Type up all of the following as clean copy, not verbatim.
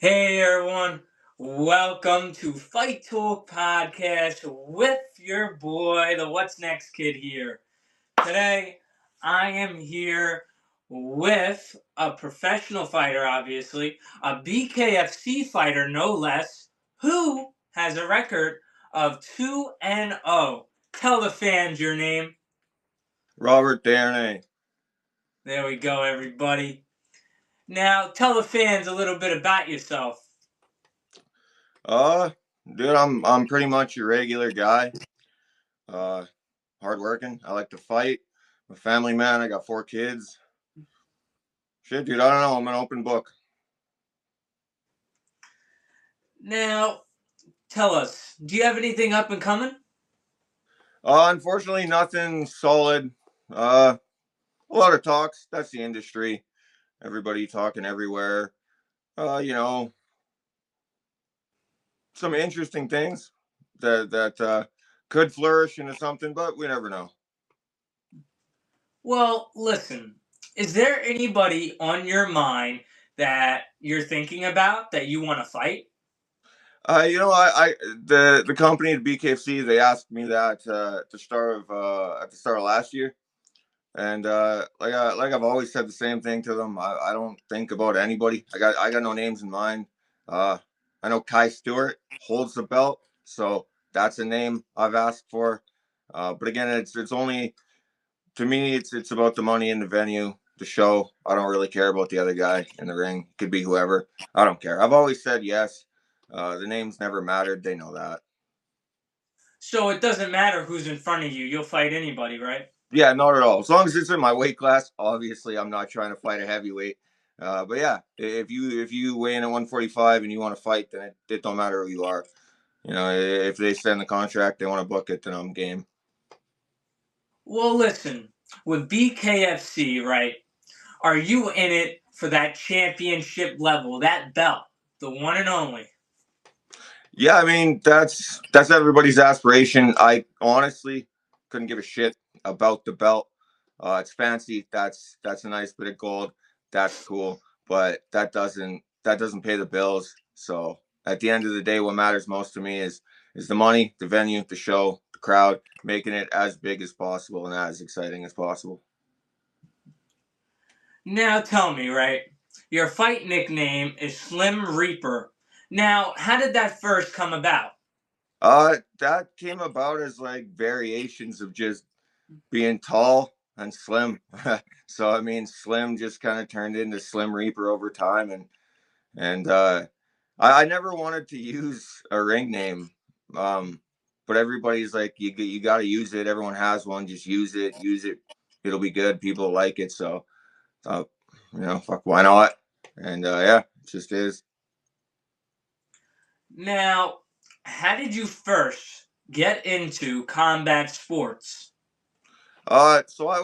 Hey everyone, welcome to Fight Talk Podcast with your boy, the What's Next kid here. Today, I am here with a professional fighter, obviously, a BKFC fighter, no less, who has a record of 2-0. Tell the fans your name. Robert Desharnais. There we go, everybody. Now, tell the fans a little bit about yourself. Uh, Dude, I'm pretty much a regular guy. Uh, Hardworking. I like to fight. I'm a family man. I got 4 kids. Shit, dude, I don't know. I'm an open book. Now, tell us, do you have anything up and coming? Unfortunately, nothing solid. A lot of talks. That's the industry. Everybody talking everywhere. You know, some interesting things that could flourish into something, but we never know. Well, listen, is there anybody on your mind that you're thinking about that you want to fight? I the company at BKFC, they asked me that at the start of last year, and like I've always said the same thing to them. I don't think about anybody. I got no names in mind. Uh, I know Kai Stewart holds the belt, so that's a name I've asked for. But again, it's only to me. It's about the money in the venue, the show. I don't really care about the other guy in the ring. It could be whoever. I don't care. I've always said yes. The names never mattered. They know that. So it doesn't matter who's in front of you, you'll fight anybody, right? Yeah, not at all. As long as it's in my weight class. Obviously, I'm not trying to fight a heavyweight. But yeah, if you weigh in at 145 and you want to fight, then it don't matter who you are. You know, if they send the contract, they want to book it, then I'm game. Well, listen, with BKFC, right, are you in it for that championship level, that belt, the one and only? Yeah, I mean that's everybody's aspiration. I honestly couldn't give a shit about the belt. It's fancy. That's a nice bit of gold. That's cool, but that doesn't pay the bills. So at the end of the day, what matters most to me is the money, the venue, the show, the crowd, making it as big as possible and as exciting as possible. Now tell me, right, your fight nickname is Slim Reaper. Now, how did that first come about? That came about as like variations of just being tall and slim. So I mean, Slim just kind of turned into Slim Reaper over time, and I never wanted to use a ring name, um, but everybody's like, you got to use it. Everyone has one. Just use it. It'll be good. People like it. So, uh, fuck, why not? And yeah, it just is. Now, how did you first get into combat sports? So I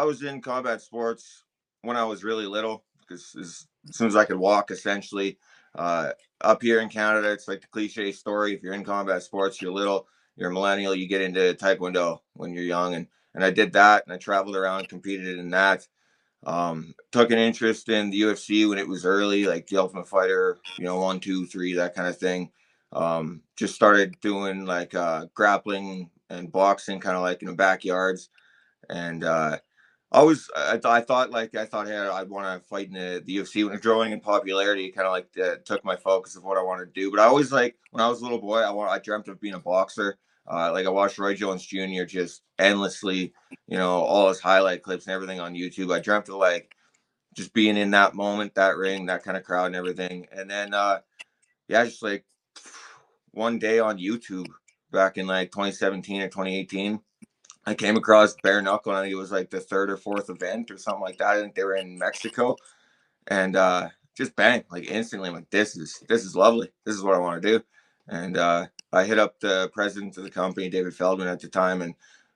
was in combat sports when I was really little because as soon as I could walk, essentially. Uh, Up here in Canada, it's like the cliche story. If you're in combat sports, you're little, you're a millennial, you get into Taekwondo when you're young, and I did that, and I traveled around, competed in that. Took an interest in the UFC when it was early, like the Ultimate Fighter, 1, 2, 3, that kind of thing. Just started doing like grappling and boxing, kind of like in the backyards and I thought, hey, I'd want to fight in the UFC when it was growing in popularity. Kind of like took my focus of what I wanted to do. But I always like when I was a little boy, I dreamt of being a boxer. Like I watched Roy Jones Jr. just endlessly, all his highlight clips and everything on YouTube. I dreamt of like just being in that moment, that ring, that kind of crowd and everything. And then yeah, just like one day on YouTube back in like 2017 or 2018. I came across bare knuckle. And I think it was like the third or fourth event or something like that. I think they were in Mexico, and just bang, like instantly, I'm like, this is lovely. This is what I want to do. And I hit up the president of the company, David Feldman, at the time, and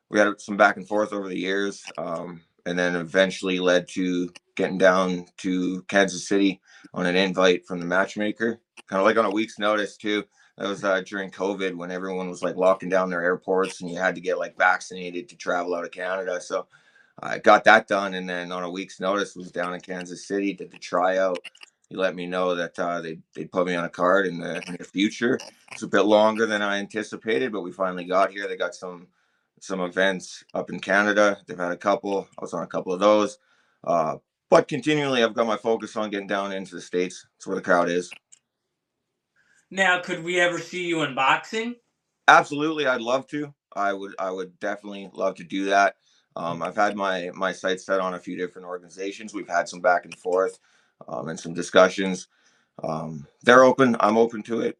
we had some back and forth over the years, and then eventually led to getting down to Kansas City on an invite from the matchmaker, kind of like on a week's notice too. That was during COVID when everyone was like locking down their airports and you had to get like vaccinated to travel out of Canada. So I got that done, and then on a week's notice was down in Kansas City, did the tryout, he let me know that they'd put me on a card in the near future. It's a bit longer than I anticipated, but we finally got here. They got some events up in Canada. They've had a couple. I was on a couple of those. Uh, but continually, I've got my focus on getting down into the States. That's where the crowd is. Now, could we ever see you in boxing? Absolutely, I'd love to. I would definitely love to do that. I've had my sights set on a few different organizations. We've had some back and forth, and some discussions. They're open. I'm open to it.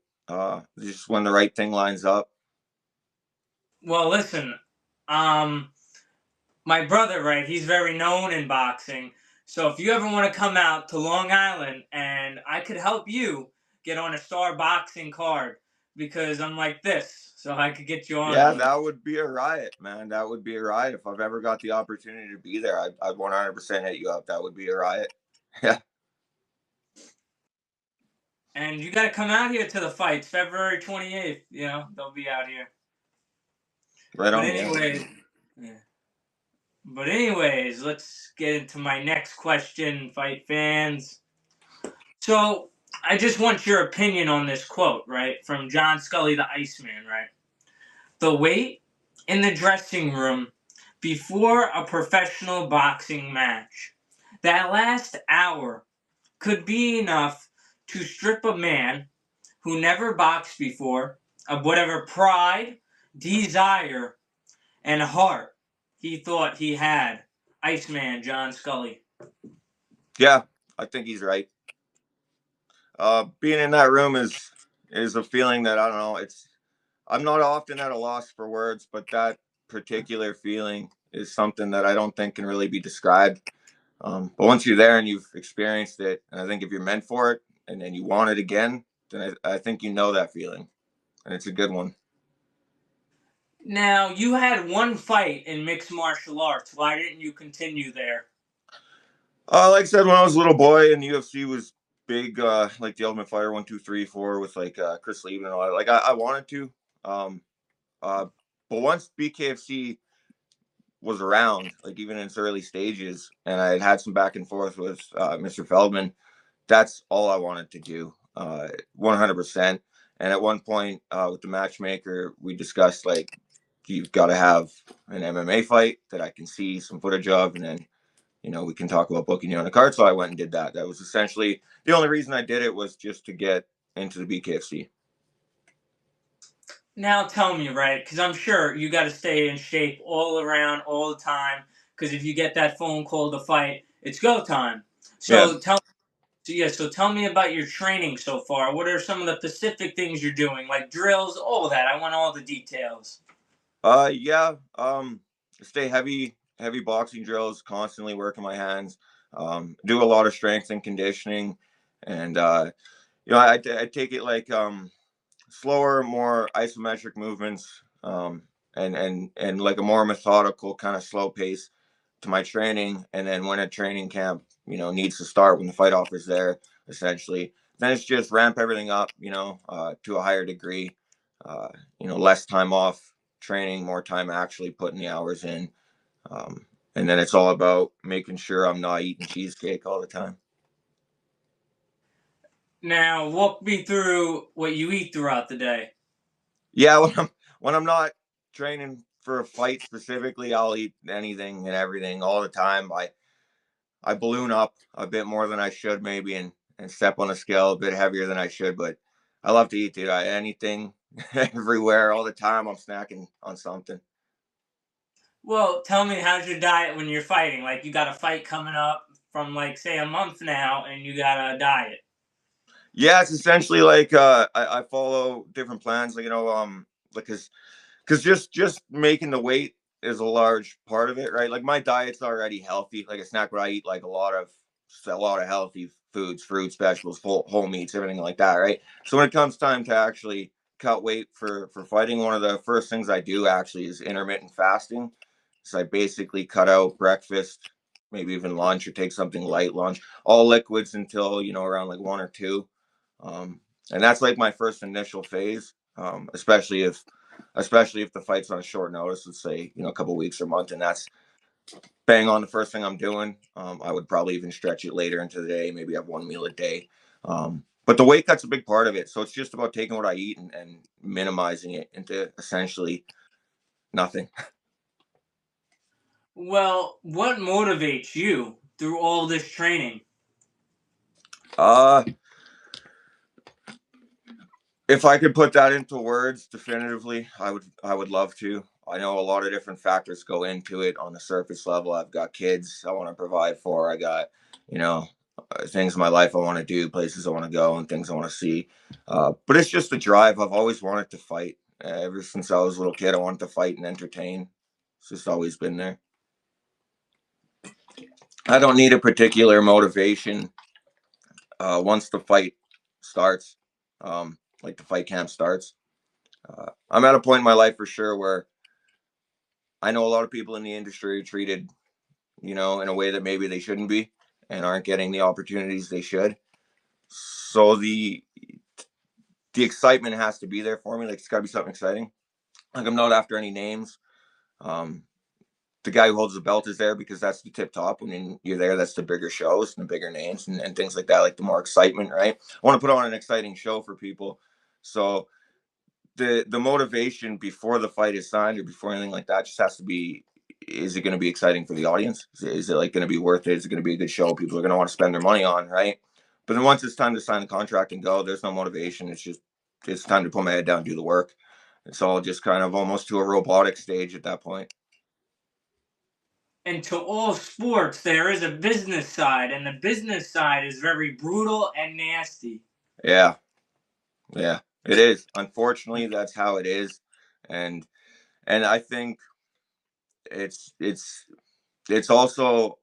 Just when the right thing lines up. Well, listen, um, my brother, right? He's very known in boxing. So if you ever want to come out to Long Island, and I could help you get on a star boxing card because I'm like this, so I could get you on Yeah, one. that would be a riot, man. That would be a riot. If I've ever got the opportunity to be there, I'd 100% hit you up. That would be a riot. Yeah, And you got to come out here to the fights, February 28th. They'll be out here. right But on. Yeah. anyways, yeah. But anyways, let's get into my next question, fight fans. So I just want your opinion on this quote, right, from John Scully, the Iceman, right? The wait in the dressing room before a professional boxing match. That last hour could be enough to strip a man who never boxed before of whatever pride, desire, and heart he thought he had. Iceman John Scully. Yeah, I think he's right. Being in that room is a feeling that I don't know. I'm not often at a loss for words, but that particular feeling is something that I don't think can really be described. But once you're there and you've experienced it, and I think if you're meant for it and then you want it again, then I think you know that feeling, and it's a good one. Now, you had one fight in mixed martial arts. Why didn't you continue there? Like I said, when I was a little boy and UFC was big, like the Ultimate Fighter 1, 2, 3, 4 with like Chris Lieben and all that. Like I wanted to, um, uh, but once BKFC was around, like even in its early stages, and I had some back and forth with Mr. Feldman, that's all I wanted to do, 100%. And at one point with the matchmaker, we discussed like you've got to have an MMA fight that I can see some footage of, and then we can talk about booking you on a card. So I went and did that. That was essentially the only reason I did it, was just to get into the BKFC. Now tell me, right? Because I'm sure you got to stay in shape all around, all the time. Because if you get that phone call to fight, it's go time. Yeah. So tell me about your training so far. What are some of the specific things you're doing, like drills, all of that? I want all the details. Yeah. Stay heavy boxing drills, constantly working my hands. Do a lot of strength and conditioning, and I take it like slower, more isometric movements, and like a more methodical kind of slow pace to my training. And then when a training camp, needs to start, when the fight offer's there, essentially, then it's just ramp everything up, to a higher degree. Uh, less time off training, more time actually putting the hours in. And then it's all about making sure I'm not eating cheesecake all the time. Now walk me through what you eat throughout the day. Yeah, when I'm not training for a fight specifically, I'll eat anything and everything all the time. I balloon up a bit more than I should, maybe, and step on a scale a bit heavier than I should, but I love to eat, dude. Anything, everywhere, all the time. I'm snacking on something. Well, tell me, how's your diet when you're fighting? Like, you got a fight coming up from, like, say, a month now, and you got a diet. Yeah, it's essentially like I follow different plans, like because just making the weight is a large part of it, right? Like my diet's already healthy. Like it's not what I eat, like a lot of healthy foods, fruits, vegetables, whole meats, everything like that, right? So when it comes time to actually cut weight for fighting, one of the first things I do actually is intermittent fasting. So I basically cut out breakfast, maybe even lunch, or take something light lunch, all liquids until around like 1 or 2. um, and that's like my first initial phase, especially if the fight's on a short notice, let's say a couple weeks or month, and that's bang on the first thing I'm doing. I would probably even stretch it later into the day, maybe have one meal a day. But the weight cut's a big part of it. So it's just about taking what I eat and minimizing it into essentially nothing. Well, what motivates you through all this training? Uh, if I could put that into words definitively, I would love to. I know a lot of different factors go into it on the surface level. I've got kids I want to provide for. I got, you know, things in my life I want to do, places I want to go, and things I want to see. But it's just the drive. I've always wanted to fight. Ever since I was a little kid, I wanted to fight and entertain. It's just always been there. I don't need a particular motivation once the fight starts, like the fight camp starts. I'm at a point in my life for sure where I know a lot of people in the industry are treated, in a way that maybe they shouldn't be and aren't getting the opportunities they should. So the excitement has to be there for me. Like it's got to be something exciting. Like I'm not after any names. Um, the guy who holds the belt is there because that's the tip top. When you're there, that's the bigger shows and the bigger names and things like that. Like the more excitement, right? I want to put on an exciting show for people. So the motivation before the fight is signed or before anything like that just has to be, is it going to be exciting for the audience? Is it like going to be worth it? Is it going to be a good show people are going to want to spend their money on, right? But then once it's time to sign the contract and go, there's no motivation. It's time to put my head down and do the work. It's all just kind of almost to a robotic stage at that point. And to all sports, there is a business side, and the business side is very brutal and nasty. Yeah, yeah, it is. Unfortunately, that's how it is, and I think it's it's it's also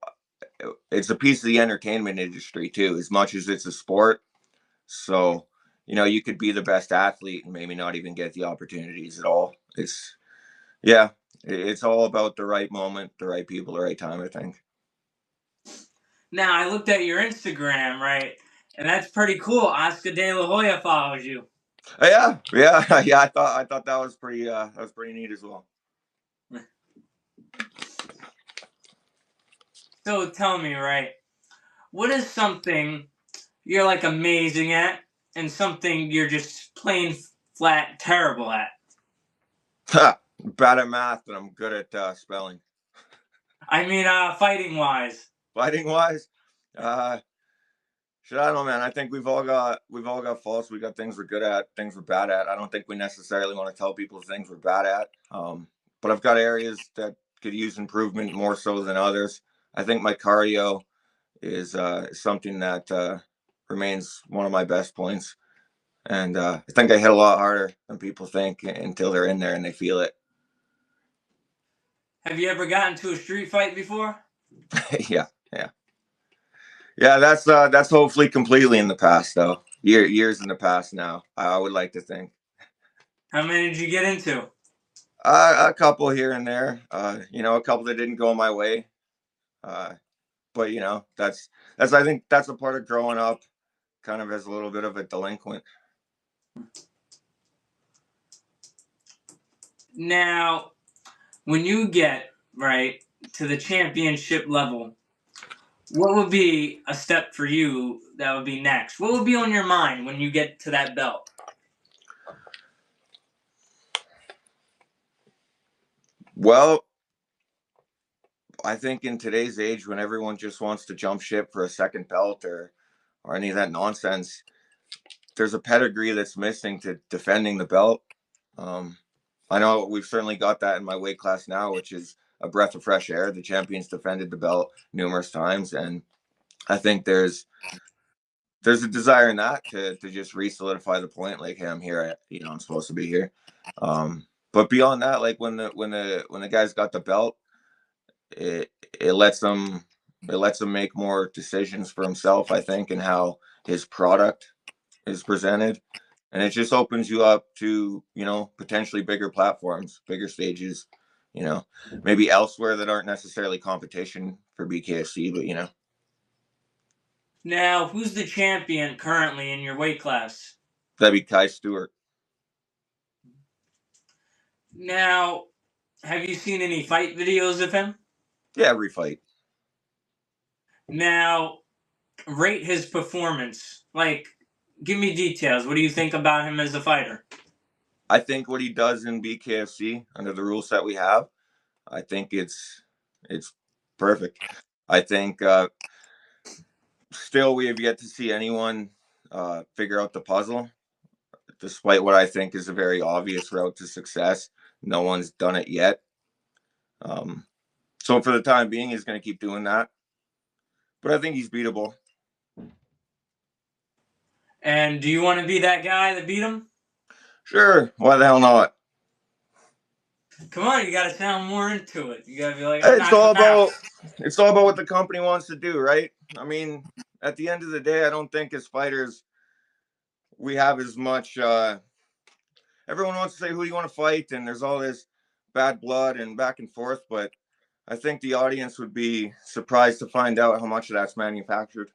it's a piece of the entertainment industry too, as much as it's a sport. So, you could be the best athlete and maybe not even get the opportunities at all. Yeah, it's all about the right moment, the right people, the right time, I think. Now, I looked at your Instagram, right? And that's pretty cool. Oscar De La Hoya follows you. Yeah, yeah, yeah. I thought that was pretty neat as well. So tell me, right? What is something you're like amazing at and something you're just plain flat terrible at? Bad at math, and I'm good at spelling. I mean, fighting wise. Fighting wise, uh, shit, I don't know, man. I think we've all got faults. We got things we're good at, things we're bad at. I don't think we necessarily want to tell people things we're bad at. But I've got areas that could use improvement more so than others. I think my cardio is something that remains one of my best points, and I think I hit a lot harder than people think until they're in there and they feel it. Have you ever gotten to a street fight before? Yeah, yeah, yeah. That's hopefully completely in the past, though. Years in the past now. I would like to think. How many did you get into? A couple here and there. A couple that didn't go my way. Uh, but that's I think that's a part of growing up, kind of as a little bit of a delinquent. Now, when you get right to the championship level, what would be a step for you that would be next? What would be on your mind when you get to that belt? Well, I think in today's age, when everyone just wants to jump ship for a second belt or any of that nonsense, there's a pedigree that's missing to defending the belt. Um, I know we've certainly got that in my weight class now, which is a breath of fresh air. The champions defended the belt numerous times, and I think there's a desire in that to just re-solidify the point, like, hey, I'm here. I'm supposed to be here. But beyond that, like when the guy's got the belt, it it lets him make more decisions for himself, I think, and how his product is presented, and it just opens you up to potentially bigger platforms, bigger stages, you know, maybe elsewhere that aren't necessarily competition for BKFC, but. Now, who's the champion currently in your weight class? That'd be Kai Stewart. Now, have you seen any fight videos of him? Yeah, every fight. Now, rate his performance? Like, give me details. What do you think about him as a fighter? I think what he does in BKFC under the rule set we have, I think it's perfect. I think still we have yet to see anyone figure out the puzzle, despite what I think is a very obvious route to success. No one's done it yet. So for the time being, he's going to keep doing that. But I think he's beatable. And do you want to be that guy that beat him? Sure, why the hell not? Come on, you got to sound more into it. You got to be like, It's knock him all out. about it's all about what the company wants to do, right? I mean, at the end of the day, I don't think as fighters we have as much. Everyone wants to say who do you want to fight, and there's all this bad blood and back and forth. But I think the audience would be surprised to find out how much of that's manufactured.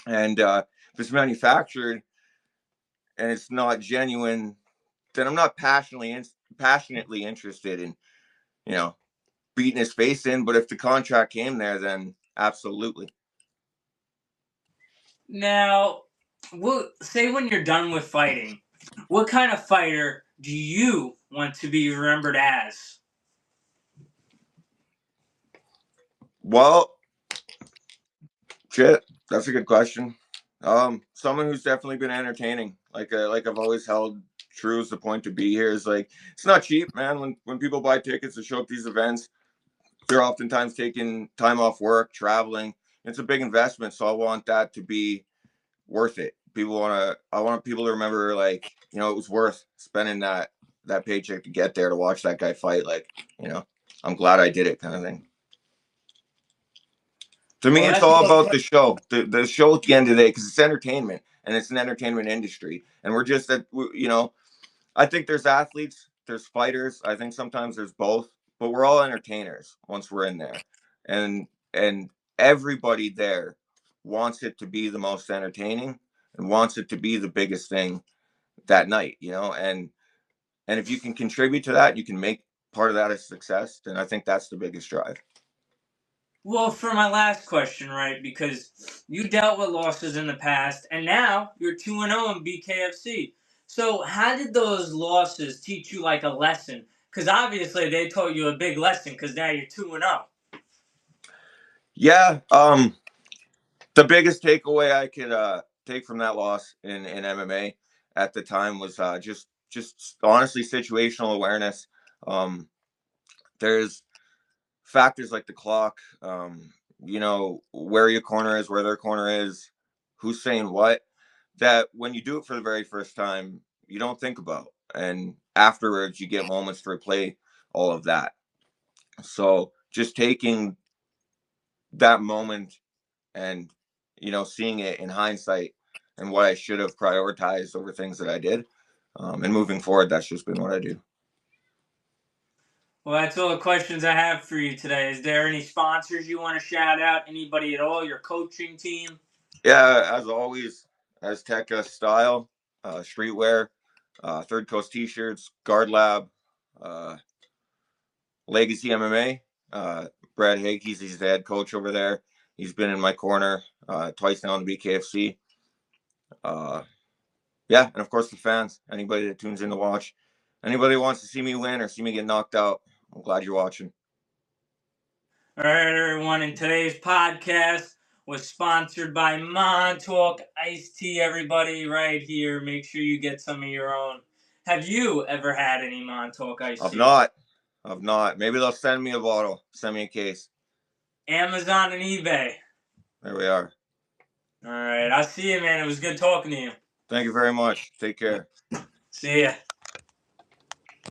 And if it's manufactured and it's not genuine, then I'm not passionately interested in, you know, beating his face in. But if the contract came there, then absolutely. Now, say when you're done with fighting, what kind of fighter do you want to be remembered as? Well, shit, that's a good question. Someone who's definitely been entertaining. Like I've always held true as the point to be here is like it's not cheap, man. When people buy tickets to show up these events, they're oftentimes taking time off work, traveling. It's a big investment, so I want that to be worth it. I want people to remember, like, you know, it was worth spending that paycheck to get there to watch that guy fight. Like, you know, I'm glad I did it, kind of thing. To me, Well, it's that's all all. about the show. The show at the end of the day, because it's entertainment and it's an entertainment industry, and we're just at, you know, I think there's athletes, there's fighters. I think sometimes there's both, but we're all entertainers once we're in there, and everybody there wants it to be the most entertaining and wants it to be the biggest thing that night, you know, and if you can contribute to that, you can make part of that a success. Then I think that's the biggest drive. Well, for my last question, right? Because you dealt with losses in the past, and now you're 2-0 in BKFC. So, how did those losses teach you like a lesson? Because obviously they taught you a big lesson. Because now you're 2-0. Yeah, the biggest takeaway I could take from that loss in MMA at the time was just honestly situational awareness. Um, there's factors like the clock, you know, where your corner is, where their corner is, who's saying what, that when you do it for the very first time, you don't think about. And afterwards, you get moments to replay all of that. So just taking that moment and, you know, seeing it in hindsight and what I should have prioritized over things that I did. And moving forward, that's just been what I do. Well, that's all the questions I have for you today. Is there any sponsors you want to shout out? Anybody at all? Your coaching team? Yeah, as always, Azteca Style, streetwear, Third Coast T-shirts, Guard Lab, uh, Legacy MMA. Brad Hakey's he's the head coach over there. He's been in my corner twice now in the BKFC. Uh, yeah, and of course the fans. Anybody that tunes in to watch, anybody that wants to see me win or see me get knocked out, I'm glad you're watching. All right, everyone. And today's podcast was sponsored by Montauk Iced Tea. Everybody, right here. Make sure you get some of your own. Have you ever had any Montauk Iced I've Tea? not. I've not. Maybe they'll send me a bottle, send me a case. Amazon and eBay. There we are. All right. I'll see you, man. It was good talking to you. Thank you very much. Take care. See ya.